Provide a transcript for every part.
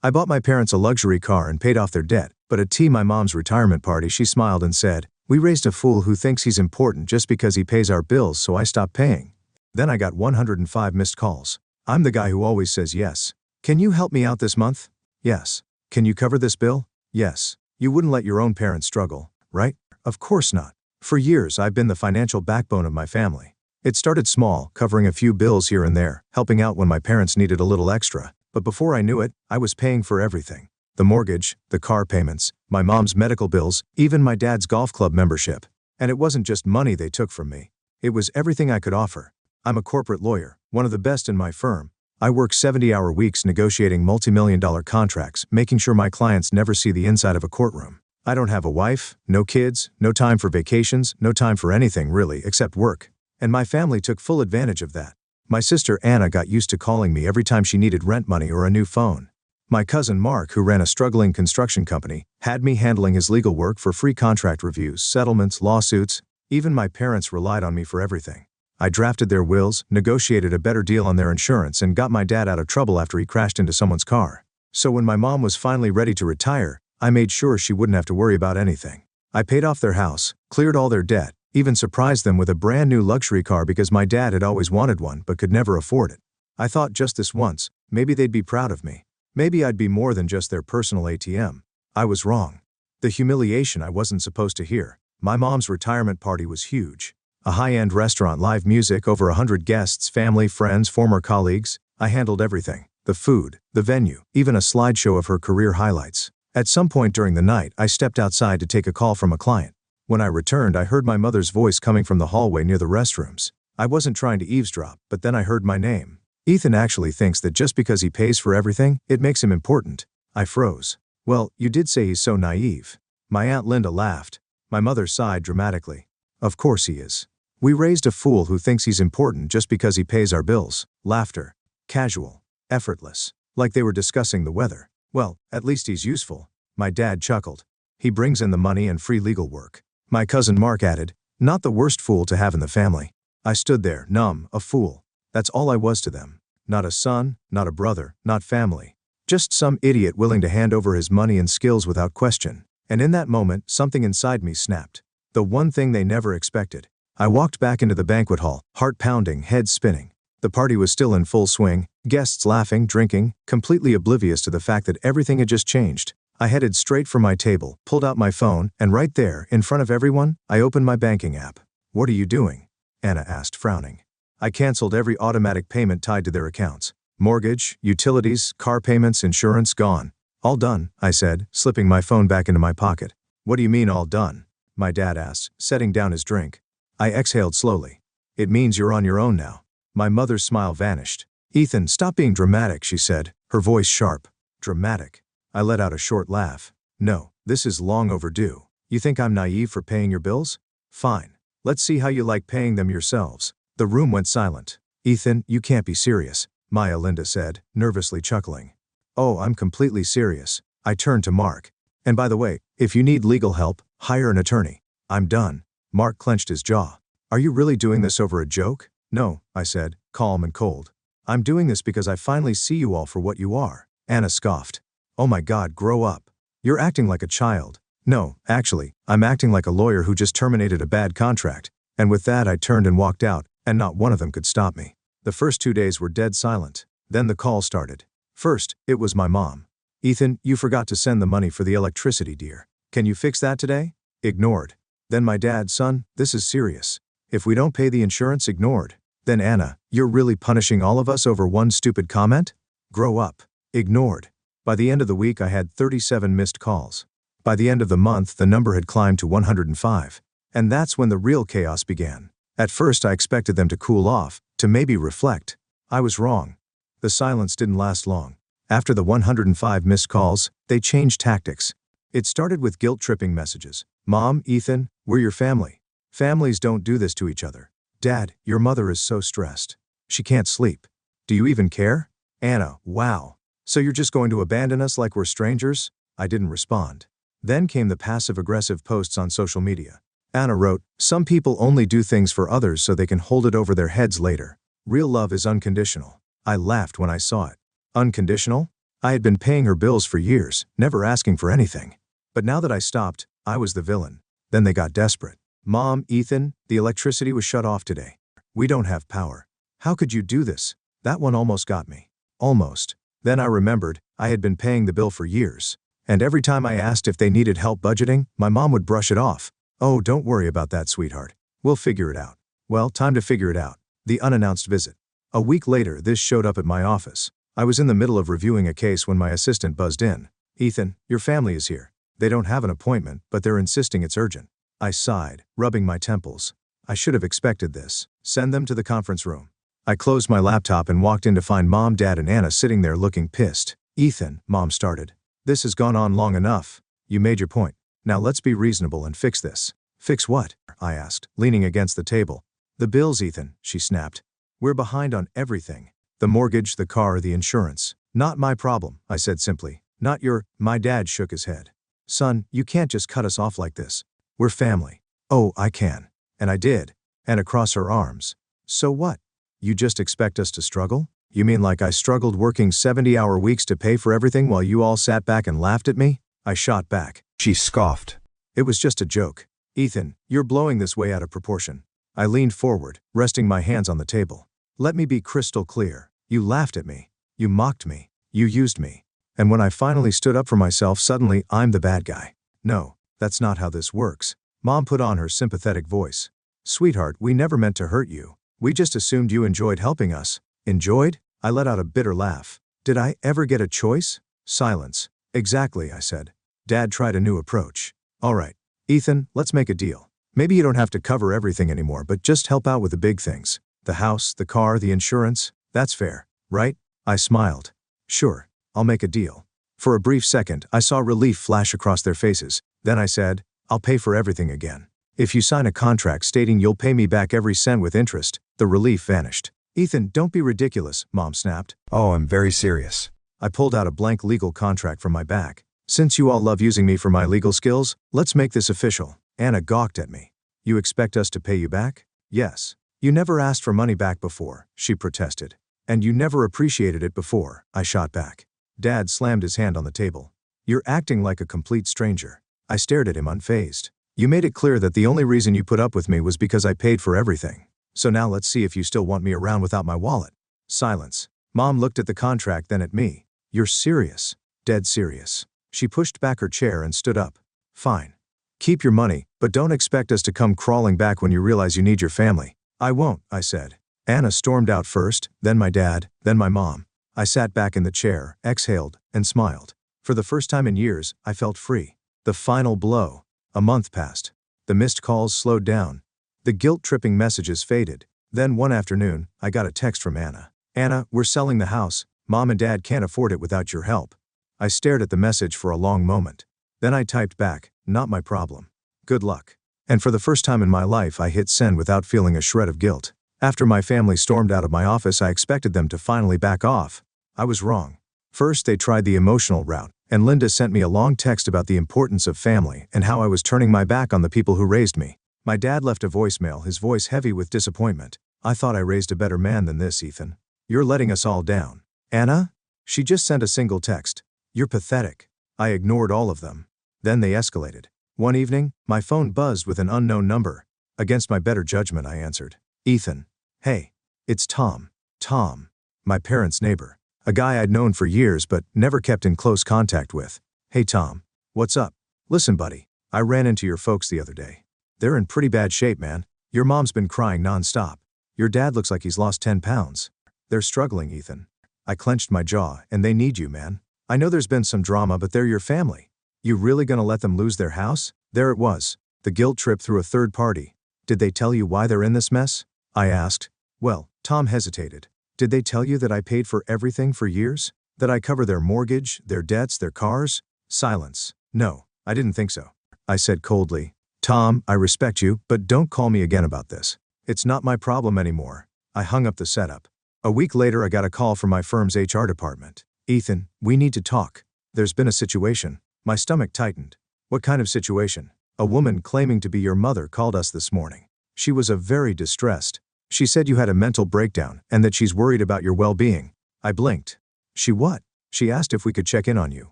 I bought my parents a luxury car and paid off their debt, but at my mom's retirement party she smiled and said, "We raised a fool who thinks he's important just because he pays our bills, so I stopped paying." Then I got 105 missed calls. I'm the guy who always says yes. Can you help me out this month? Yes. Can you cover this bill? Yes. You wouldn't let your own parents struggle, right? Of course not. For years I've been the financial backbone of my family. It started small, covering a few bills here and there, helping out when my parents needed a little extra. But before I knew it, I was paying for everything. The mortgage, the car payments, my mom's medical bills, even my dad's golf club membership. And it wasn't just money they took from me. It was everything I could offer. I'm a corporate lawyer, one of the best in my firm. I work 70-hour weeks negotiating multi-million-dollar contracts, making sure my clients never see the inside of a courtroom. I don't have a wife, no kids, no time for vacations, no time for anything really except work. And my family took full advantage of that. My sister Anna got used to calling me every time she needed rent money or a new phone. My cousin Mark, who ran a struggling construction company, had me handling his legal work for free contract reviews, settlements, lawsuits. Even my parents relied on me for everything. I drafted their wills, negotiated a better deal on their insurance, and got my dad out of trouble after he crashed into someone's car. So when my mom was finally ready to retire, I made sure she wouldn't have to worry about anything. I paid off their house, cleared all their debt, even surprised them with a brand new luxury car because my dad had always wanted one but could never afford it. I thought just this once, maybe they'd be proud of me. Maybe I'd be more than just their personal ATM. I was wrong. The humiliation I wasn't supposed to hear. My mom's retirement party was huge. A high-end restaurant, live music, over 100 guests, family, friends, former colleagues. I handled everything. The food, the venue, even a slideshow of her career highlights. At some point during the night, I stepped outside to take a call from a client. When I returned, I heard my mother's voice coming from the hallway near the restrooms. I wasn't trying to eavesdrop, but then I heard my name. "Ethan actually thinks that just because he pays for everything, it makes him important." I froze. "Well, you did say he's so naive." My Aunt Linda laughed. My mother sighed dramatically. "Of course he is. We raised a fool who thinks he's important just because he pays our bills." Laughter. Casual. Effortless. Like they were discussing the weather. "Well, at least he's useful." My dad chuckled. "He brings in the money and free legal work." My cousin Mark added, "Not the worst fool to have in the family." I stood there, numb, a fool. That's all I was to them. Not a son, not a brother, not family. Just some idiot willing to hand over his money and skills without question. And in that moment, something inside me snapped. The one thing they never expected. I walked back into the banquet hall, heart pounding, head spinning. The party was still in full swing, guests laughing, drinking, completely oblivious to the fact that everything had just changed. I headed straight for my table, pulled out my phone, and right there, in front of everyone, I opened my banking app. "What are you doing?" Anna asked, frowning. I canceled every automatic payment tied to their accounts. Mortgage, utilities, car payments, insurance, gone. "All done," I said, slipping my phone back into my pocket. "What do you mean all done?" my dad asked, setting down his drink. I exhaled slowly. "It means you're on your own now." My mother's smile vanished. "Ethan, stop being dramatic," she said, her voice sharp. Dramatic. I let out a short laugh. "No, this is long overdue. You think I'm naive for paying your bills? Fine. Let's see how you like paying them yourselves." The room went silent. "Ethan, you can't be serious," Maya Linda said, nervously chuckling. "Oh, I'm completely serious." I turned to Mark. "And by the way, if you need legal help, hire an attorney. I'm done." Mark clenched his jaw. "Are you really doing this over a joke?" "No," I said, calm and cold. "I'm doing this because I finally see you all for what you are." Anna scoffed. "Oh my God, grow up. You're acting like a child." "No, actually, I'm acting like a lawyer who just terminated a bad contract." And with that I turned and walked out, and not one of them could stop me. The first 2 days were dead silent. Then the call started. First, it was my mom. "Ethan, you forgot to send the money for the electricity, dear. Can you fix that today?" Ignored. Then my dad, "Son, this is serious. If we don't pay the insurance," ignored. Then Anna, "You're really punishing all of us over one stupid comment? Grow up." Ignored. By the end of the week I had 37 missed calls. By the end of the month the number had climbed to 105. And that's when the real chaos began. At first I expected them to cool off, to maybe reflect. I was wrong. The silence didn't last long. After the 105 missed calls, they changed tactics. It started with guilt-tripping messages. "Mom, Ethan, we're your family. Families don't do this to each other. Dad, your mother is so stressed. She can't sleep. Do you even care? Anna, wow. So you're just going to abandon us like we're strangers?" I didn't respond. Then came the passive-aggressive posts on social media. Anna wrote, "Some people only do things for others so they can hold it over their heads later. Real love is unconditional." I laughed when I saw it. Unconditional? I had been paying her bills for years, never asking for anything. But now that I stopped, I was the villain. Then they got desperate. Mom, Ethan, the electricity was shut off today. We don't have power. How could you do this? That one almost got me. Almost. Then I remembered, I had been paying the bill for years. And every time I asked if they needed help budgeting, my mom would brush it off. Oh, don't worry about that, sweetheart. We'll figure it out. Well, time to figure it out. The unannounced visit. A week later, this showed up at my office. I was in the middle of reviewing a case when my assistant buzzed in. Ethan, your family is here. They don't have an appointment, but they're insisting it's urgent. I sighed, rubbing my temples. I should have expected this. Send them to the conference room. I closed my laptop and walked in to find Mom, Dad, and Anna sitting there looking pissed. Ethan, Mom started. This has gone on long enough. You made your point. Now let's be reasonable and fix this. Fix what? I asked, leaning against the table. The bills, Ethan, she snapped. We're behind on everything. The mortgage, the car, the insurance. Not my problem, I said simply. Not your. My dad shook his head. Son, you can't just cut us off like this. We're family. Oh, I can. And I did. And across her arms. So what? You just expect us to struggle? You mean like I struggled working 70-hour weeks to pay for everything while you all sat back and laughed at me? I shot back. She scoffed. It was just a joke. Ethan, you're blowing this way out of proportion. I leaned forward, resting my hands on the table. Let me be crystal clear. You laughed at me. You mocked me. You used me. And when I finally stood up for myself, suddenly I'm the bad guy. No, that's not how this works. Mom put on her sympathetic voice. Sweetheart, we never meant to hurt you. We just assumed you enjoyed helping us. Enjoyed? I let out a bitter laugh. Did I ever get a choice? Silence. Exactly, I said. Dad tried a new approach. All right, Ethan, let's make a deal. Maybe you don't have to cover everything anymore, but just help out with the big things. The house, the car, the insurance. That's fair, right? I smiled. Sure, I'll make a deal. For a brief second, I saw relief flash across their faces. Then I said, I'll pay for everything again. If you sign a contract stating you'll pay me back every cent with interest. The relief vanished. Ethan, don't be ridiculous, Mom snapped. Oh, I'm very serious. I pulled out a blank legal contract from my bag. Since you all love using me for my legal skills, let's make this official. Anna gawked at me. You expect us to pay you back? Yes. You never asked for money back before, she protested. And you never appreciated it before, I shot back. Dad slammed his hand on the table. You're acting like a complete stranger. I stared at him unfazed. You made it clear that the only reason you put up with me was because I paid for everything. So now let's see if you still want me around without my wallet. Silence. Mom looked at the contract, then at me. You're serious. Dead serious. She pushed back her chair and stood up. Fine. Keep your money, but don't expect us to come crawling back when you realize you need your family. I won't, I said. Anna stormed out first, then my dad, then my mom. I sat back in the chair, exhaled, and smiled. For the first time in years, I felt free. The final blow. A month passed. The missed calls slowed down. The guilt-tripping messages faded. Then one afternoon, I got a text from Anna. Anna, we're selling the house. Mom and Dad can't afford it without your help. I stared at the message for a long moment. Then I typed back, not my problem. Good luck. And for the first time in my life, I hit send without feeling a shred of guilt. After my family stormed out of my office, I expected them to finally back off. I was wrong. First, they tried the emotional route, and Linda sent me a long text about the importance of family and how I was turning my back on the people who raised me. My dad left a voicemail, his voice heavy with disappointment. I thought I raised a better man than this, Ethan. You're letting us all down. Anna? She just sent a single text. You're pathetic. I ignored all of them. Then they escalated. One evening, my phone buzzed with an unknown number. Against my better judgment, I answered. Ethan. Hey. It's Tom. Tom. My parents' neighbor. A guy I'd known for years but never kept in close contact with. Hey Tom. What's up? Listen, buddy. I ran into your folks the other day. They're in pretty bad shape, man. Your mom's been crying nonstop. Your dad looks like he's lost 10 pounds. They're struggling, Ethan. I clenched my jaw, and they need you, man. I know there's been some drama, but they're your family. You really gonna let them lose their house? There it was. The guilt trip through a third party. Did they tell you why they're in this mess? I asked. Well, Tom hesitated. Did they tell you that I paid for everything for years? That I cover their mortgage, their debts, their cars? Silence. No, I didn't think so. I said coldly. Tom, I respect you, but don't call me again about this. It's not my problem anymore. I hung up the setup. A week later, I got a call from my firm's HR department. Ethan, we need to talk. There's been a situation. My stomach tightened. What kind of situation? A woman claiming to be your mother called us this morning. She was very distressed. She said you had a mental breakdown and that she's worried about your well-being. I blinked. She what? She asked if we could check in on you.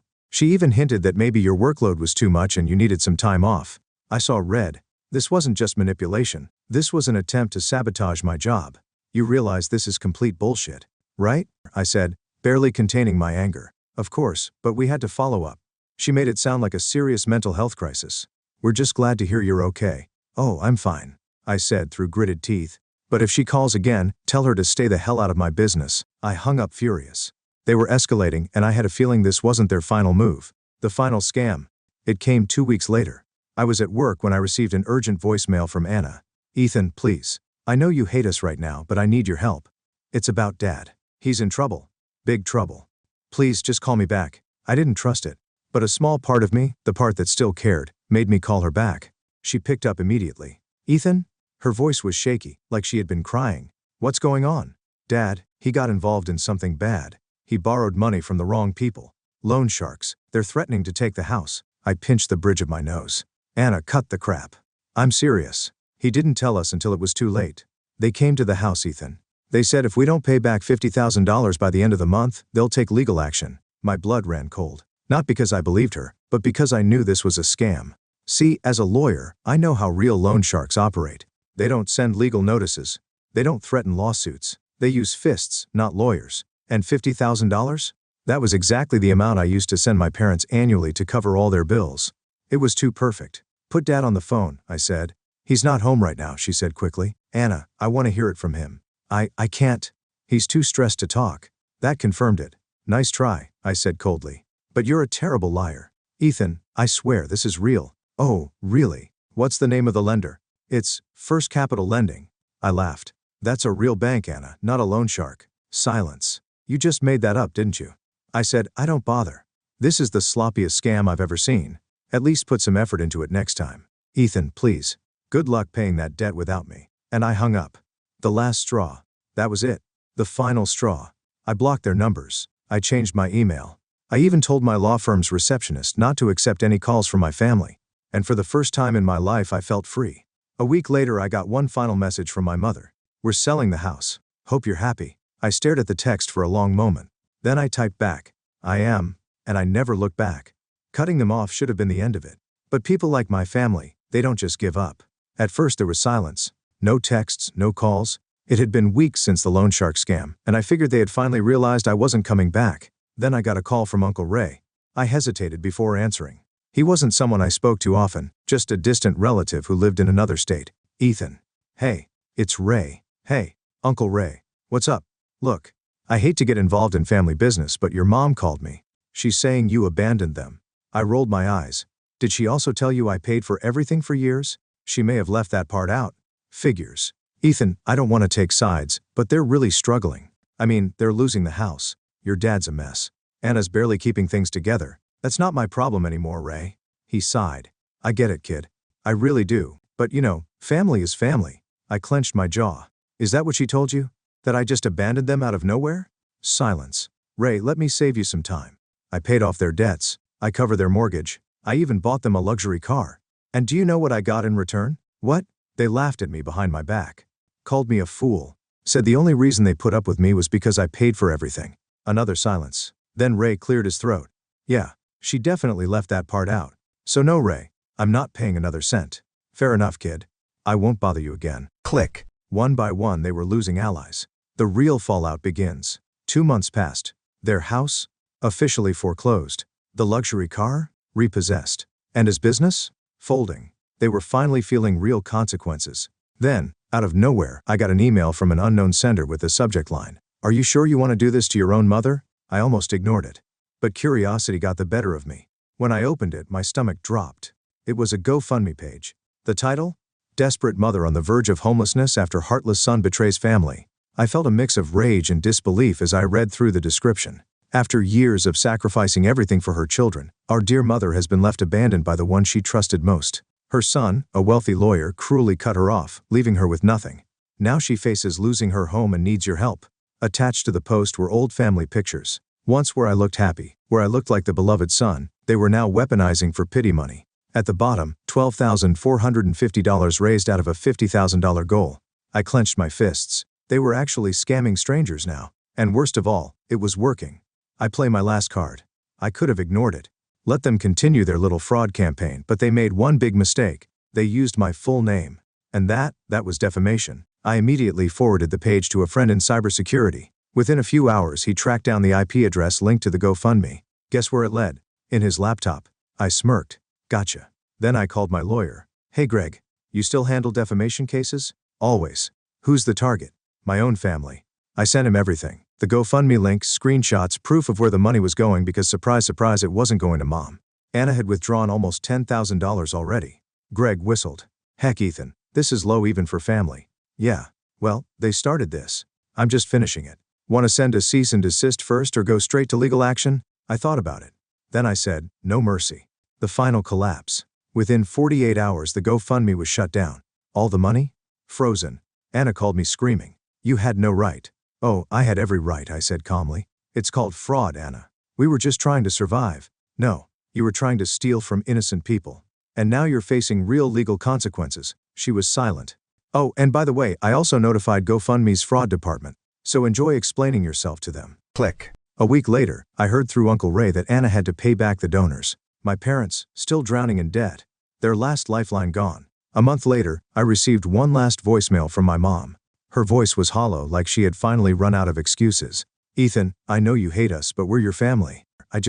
She even hinted that maybe your workload was too much and you needed some time off. I saw red. This wasn't just manipulation. This was an attempt to sabotage my job. You realize this is complete bullshit, right? I said, barely containing my anger. Of course, but we had to follow up. She made it sound like a serious mental health crisis. We're just glad to hear you're okay. Oh, I'm fine, I said through gritted teeth. But if she calls again, tell her to stay the hell out of my business. I hung up furious. They were escalating and I had a feeling this wasn't their final move. The final scam. It came 2 weeks later. I was at work when I received an urgent voicemail from Anna. Ethan, please. I know you hate us right now, but I need your help. It's about Dad. He's in trouble. Big trouble. Please just call me back. I didn't trust it. But a small part of me, the part that still cared, made me call her back. She picked up immediately. Ethan? Her voice was shaky, like she had been crying. What's going on? Dad, he got involved in something bad. He borrowed money from the wrong people. Loan sharks. They're threatening to take the house. I pinched the bridge of my nose. Anna, cut the crap. I'm serious. He didn't tell us until it was too late. They came to the house, Ethan. They said if we don't pay back $50,000 by the end of the month, they'll take legal action. My blood ran cold. Not because I believed her, but because I knew this was a scam. See, as a lawyer, I know how real loan sharks operate. They don't send legal notices. They don't threaten lawsuits. They use fists, not lawyers. And $50,000? That was exactly the amount I used to send my parents annually to cover all their bills. It was too perfect. Put Dad on the phone, I said. He's not home right now, she said quickly. Anna, I want to hear it from him. I can't. He's too stressed to talk. That confirmed it. Nice try, I said coldly. But you're a terrible liar. Ethan, I swear this is real. Oh, really? What's the name of the lender? It's First Capital Lending. I laughed. That's a real bank, Anna, not a loan shark. Silence. You just made that up, didn't you? I said, I don't bother. This is the sloppiest scam I've ever seen. At least put some effort into it next time. Ethan, please. Good luck paying that debt without me. And I hung up. The last straw. That was it. The final straw. I blocked their numbers. I changed my email. I even told my law firm's receptionist not to accept any calls from my family. And for the first time in my life, I felt free. A week later, I got one final message from my mother. We're selling the house. Hope you're happy. I stared at the text for a long moment. Then I typed back, I am, and I never looked back. Cutting them off should have been the end of it. But people like my family, they don't just give up. At first there was silence. No texts, no calls. It had been weeks since the loan shark scam, and I figured they had finally realized I wasn't coming back. Then I got a call from Uncle Ray. I hesitated before answering. He wasn't someone I spoke to often, just a distant relative who lived in another state. Ethan. Hey, it's Ray. Hey, Uncle Ray. What's up? Look, I hate to get involved in family business, but your mom called me. She's saying you abandoned them. I rolled my eyes. Did she also tell you I paid for everything for years? She may have left that part out. Figures. Ethan, I don't want to take sides, but they're really struggling. I mean, they're losing the house. Your dad's a mess. Anna's barely keeping things together. That's not my problem anymore, Ray. He sighed. I get it, kid. I really do. But family is family. I clenched my jaw. Is that what she told you? That I just abandoned them out of nowhere? Silence. Ray, let me save you some time. I paid off their debts. I covered their mortgage. I even bought them a luxury car. And do you know what I got in return? What? They laughed at me behind my back. Called me a fool. Said the only reason they put up with me was because I paid for everything. Another silence. Then Ray cleared his throat. Yeah, she definitely left that part out. So no, Ray, I'm not paying another cent. Fair enough, kid. I won't bother you again. Click. One by one they were losing allies. The real fallout begins. 2 months passed. Their house? Officially foreclosed. The luxury car? Repossessed. And his business? Folding. They were finally feeling real consequences. Then, out of nowhere, I got an email from an unknown sender with the subject line, "Are you sure you want to do this to your own mother?" I almost ignored it. But curiosity got the better of me. When I opened it, my stomach dropped. It was a GoFundMe page. The title? Desperate Mother on the Verge of Homelessness After Heartless Son Betrays Family. I felt a mix of rage and disbelief as I read through the description. After years of sacrificing everything for her children, our dear mother has been left abandoned by the one she trusted most. Her son, a wealthy lawyer, cruelly cut her off, leaving her with nothing. Now she faces losing her home and needs your help. Attached to the post were old family pictures. Once where I looked happy, where I looked like the beloved son, they were now weaponizing for pity money. At the bottom, $12,450 raised out of a $50,000 goal. I clenched my fists. They were actually scamming strangers now. And worst of all, it was working. I play my last card. I could have ignored it. Let them continue their little fraud campaign, but they made one big mistake. They used my full name. And that was defamation. I immediately forwarded the page to a friend in cybersecurity. Within a few hours, he tracked down the IP address linked to the GoFundMe. Guess where it led? In his laptop. I smirked. Gotcha. Then I called my lawyer. Hey Greg, you still handle defamation cases? Always. Who's the target? My own family. I sent him everything. The GoFundMe link, screenshots, proof of where the money was going because surprise, surprise, it wasn't going to Mom. Anna had withdrawn almost $10,000 already. Greg whistled. Heck Ethan, this is low even for family. Yeah. Well, they started this. I'm just finishing it. Want to send a cease and desist first or go straight to legal action? I thought about it. Then I said, no mercy. The final collapse. Within 48 hours the GoFundMe was shut down. All the money? Frozen. Anna called me screaming. You had no right. Oh, I had every right, I said calmly. It's called fraud, Anna. We were just trying to survive. No, you were trying to steal from innocent people. And now you're facing real legal consequences. She was silent. Oh, and by the way, I also notified GoFundMe's fraud department. So enjoy explaining yourself to them. Click. A week later, I heard through Uncle Ray that Anna had to pay back the donors. My parents, still drowning in debt. Their last lifeline gone. A month later, I received one last voicemail from my mom. Her voice was hollow, like she had finally run out of excuses. Ethan, I know you hate us, but we're your family. I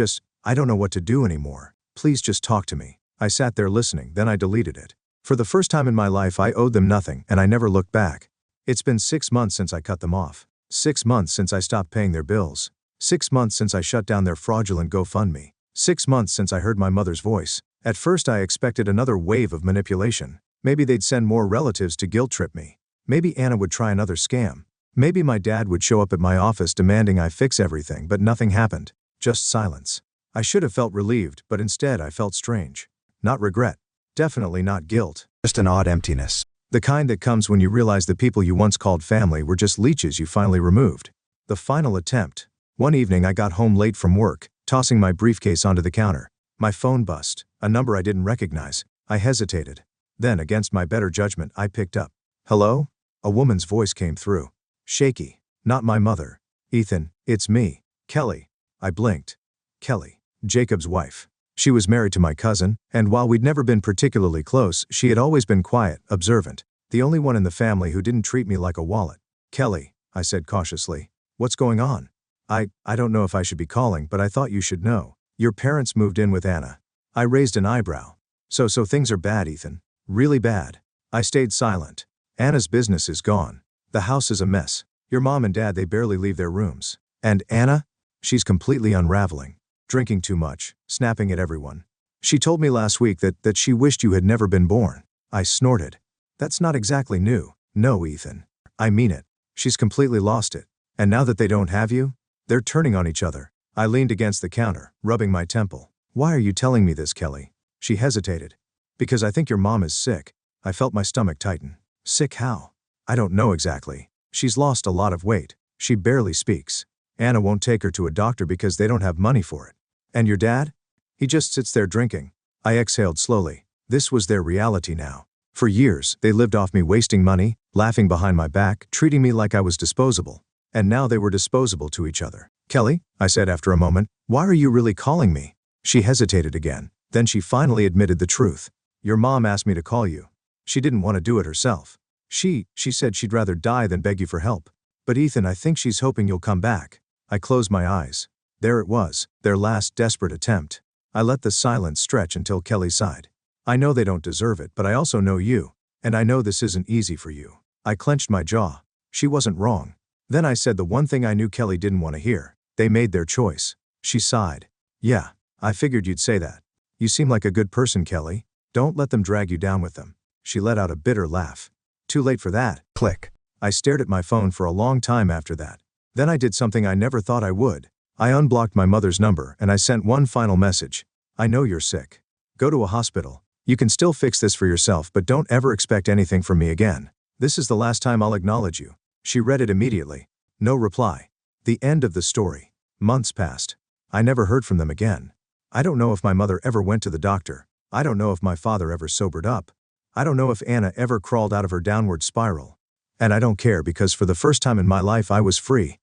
don't know what to do anymore. Please just talk to me. I sat there listening, then I deleted it. For the first time in my life, I owed them nothing, and I never looked back. It's been 6 months since I cut them off. 6 months since I stopped paying their bills. 6 months since I shut down their fraudulent GoFundMe. 6 months since I heard my mother's voice. At first I expected another wave of manipulation. Maybe they'd send more relatives to guilt trip me. Maybe Anna would try another scam. Maybe my dad would show up at my office demanding I fix everything, but nothing happened. Just silence. I should have felt relieved, but instead I felt strange. Not regret. Definitely not guilt. Just an odd emptiness. The kind that comes when you realize the people you once called family were just leeches you finally removed. The final attempt. One evening I got home late from work, tossing my briefcase onto the counter. My phone buzzed, a number I didn't recognize. I hesitated. Then, against my better judgment, I picked up. Hello? A woman's voice came through. Shaky. Not my mother. Ethan, it's me. Kelly. I blinked. Kelly. Jacob's wife. She was married to my cousin, and while we'd never been particularly close, she had always been quiet, observant. The only one in the family who didn't treat me like a wallet. Kelly, I said cautiously. What's going on? I don't know if I should be calling, but I thought you should know. Your parents moved in with Anna. I raised an eyebrow. So things are bad, Ethan. Really bad. I stayed silent. Anna's business is gone. The house is a mess. Your mom and dad, they barely leave their rooms. And Anna? She's completely unraveling. Drinking too much, snapping at everyone. She told me last week that she wished you had never been born. I snorted. That's not exactly new. No, Ethan. I mean it. She's completely lost it. And now that they don't have you, they're turning on each other. I leaned against the counter, rubbing my temple. Why are you telling me this, Kelly? She hesitated. Because I think your mom is sick. I felt my stomach tighten. Sick how? I don't know exactly. She's lost a lot of weight. She barely speaks. Anna won't take her to a doctor because they don't have money for it. And your dad? He just sits there drinking. I exhaled slowly. This was their reality now. For years, they lived off me wasting money, laughing behind my back, treating me like I was disposable. And now they were disposable to each other. Kelly, I said after a moment, why are you really calling me? She hesitated again. Then she finally admitted the truth. Your mom asked me to call you. She didn't want to do it herself. She said she'd rather die than beg you for help. But Ethan, I think she's hoping you'll come back. I closed my eyes. There it was, their last desperate attempt. I let the silence stretch until Kelly sighed. I know they don't deserve it, but I also know you. And I know this isn't easy for you. I clenched my jaw. She wasn't wrong. Then I said the one thing I knew Kelly didn't want to hear. They made their choice. She sighed. Yeah, I figured you'd say that. You seem like a good person, Kelly. Don't let them drag you down with them. She let out a bitter laugh. Too late for that. Click. I stared at my phone for a long time after that. Then I did something I never thought I would. I unblocked my mother's number and I sent one final message. I know you're sick. Go to a hospital. You can still fix this for yourself, but don't ever expect anything from me again. This is the last time I'll acknowledge you. She read it immediately. No reply. The end of the story. Months passed. I never heard from them again. I don't know if my mother ever went to the doctor. I don't know if my father ever sobered up. I don't know if Anna ever crawled out of her downward spiral. And I don't care because for the first time in my life I was free.